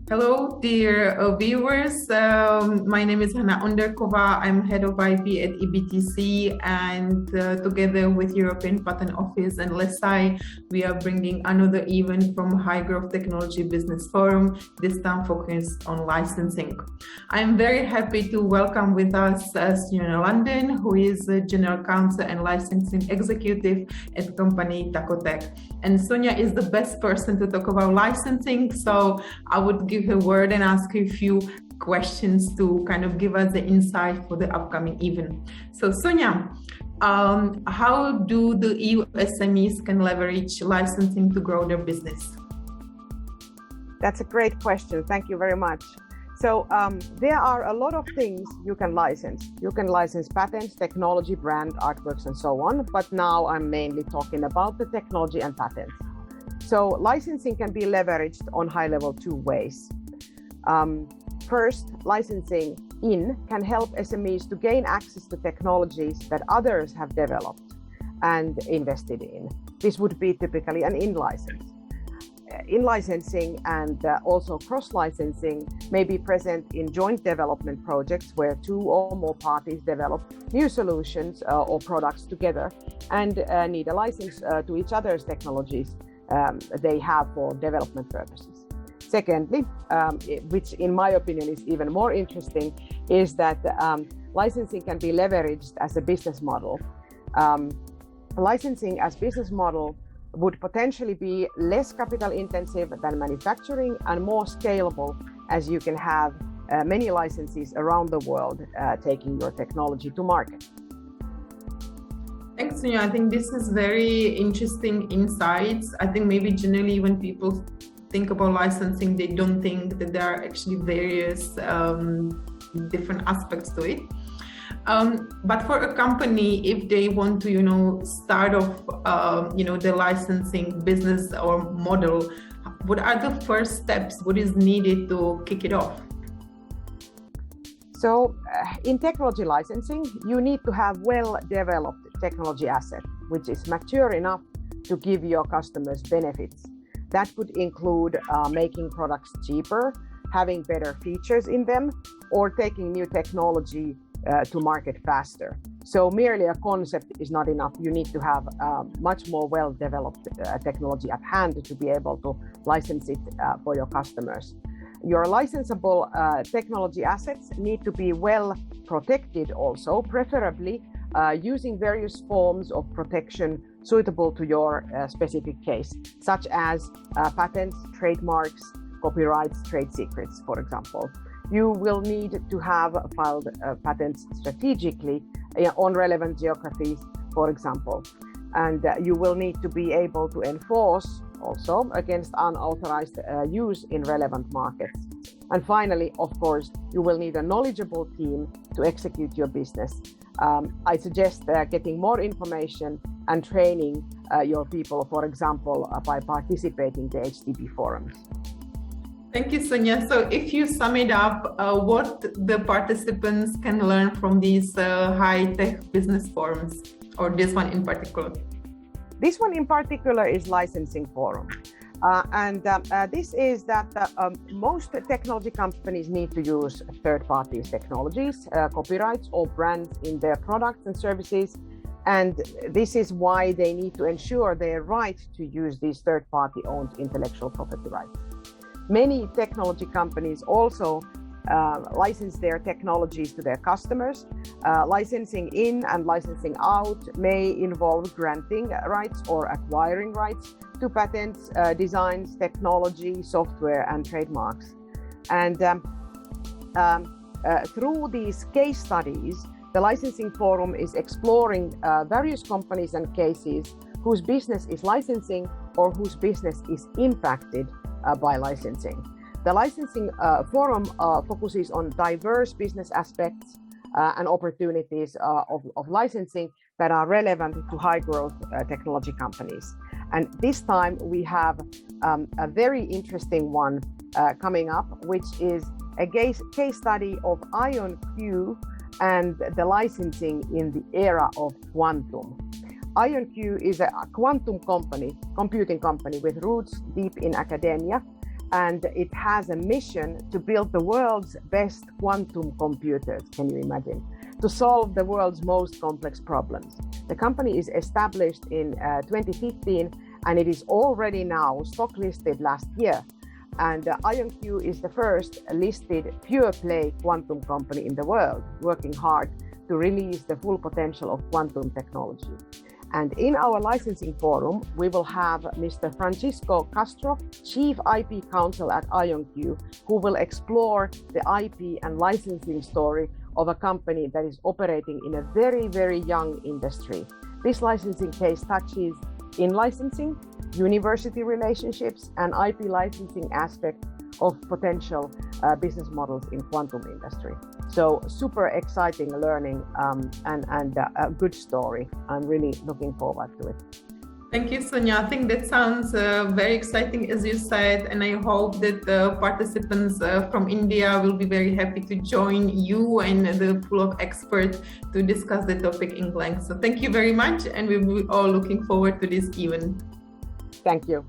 Hello, dear viewers. My name is Hanna Underkova. I'm head of IP at EBTC, and together with European Patent Office and LESI, we are bringing another event from High Growth Technology Business Forum, this time focused on licensing. I'm very happy to welcome with us Sonia London, who is a General Counsel and Licensing Executive at company Tacotec. And Sonia is the best person to talk about licensing, so I would give her word and ask her a few questions to kind of give us the insight for the upcoming event. So Sonia, how do the EU SMEs can leverage licensing to grow their business? That's a great question. Thank you very much. So there are a lot of things you can license. You can license patents, technology, brand, artworks, and so on. But now I'm mainly talking about the technology and patents. So licensing can be leveraged on high level two ways. First, licensing in can help SMEs to gain access to technologies that others have developed and invested in. This would be typically an in-license. In-licensing and also cross-licensing may be present in joint development projects where two or more parties develop new solutions or products together and need a license to each other's technologies they have for development purposes. Secondly, which in my opinion is even more interesting, is that licensing can be leveraged as a business model. Licensing as business model would potentially be less capital intensive than manufacturing and more scalable, as you can have many licenses around the world taking your technology to market. Thanks, Sonia. I think this is very interesting insights. I think maybe generally when people think about licensing, they don't think that there are actually various different aspects to it. But for a company, if they want to, start off, the licensing business or model, what are the first steps? What is needed to kick it off? So in technology licensing, you need to have well-developed technology asset, which is mature enough to give your customers benefits. That could include making products cheaper, having better features in them, or taking new technology to market faster. So merely a concept is not enough. You need to have much more well-developed technology at hand to be able to license it for your customers. Your licensable technology assets need to be well protected also, preferably using various forms of protection suitable to your specific case, such as patents, trademarks, copyrights, trade secrets, for example. You will need to have filed patents strategically on relevant geographies, for example. And you will need to be able to enforce also against unauthorized use in relevant markets. And finally, of course, you will need a knowledgeable team to execute your business. I suggest getting more information and training your people, for example, by participating in the HTB forums. Thank you, Sonia. So if you sum it up, what the participants can learn from these high-tech business forums, or this one in particular? This one in particular is licensing forum. This is that most technology companies need to use third-party technologies, copyrights or brands in their products and services. And this is why they need to ensure their right to use these third-party owned intellectual property rights. Many technology companies also license their technologies to their customers. Licensing in and licensing out may involve granting rights or acquiring rights to patents, designs, technology, software, and trademarks. And through these case studies, the licensing forum is exploring various companies and cases whose business is licensing or whose business is impacted by licensing. The licensing forum focuses on diverse business aspects and opportunities of licensing that are relevant to high growth technology companies. And this time we have a very interesting one coming up, which is a case study of IonQ and the licensing in the era of quantum. IonQ is a quantum computing company with roots deep in academia, and it has a mission to build the world's best quantum computers. Can you imagine? To solve the world's most complex problems. The company is established in 2015, and it is already now stock listed last year. And IonQ is the first listed pure play quantum company in the world, working hard to release the full potential of quantum technology. And in our licensing forum, we will have Mr. Francisco Castro, Chief IP Counsel at IonQ, who will explore the IP and licensing story of a company that is operating in a very, very young industry. This licensing case touches in licensing, university relationships, and IP licensing aspect of potential business models in quantum industry. So super exciting learning and a good story. I'm really looking forward to it. Thank you, Sonia. I think that sounds very exciting, as you said, and I hope that the participants from India will be very happy to join you and the pool of experts to discuss the topic in length. So thank you very much, and we're all looking forward to this event. Thank you.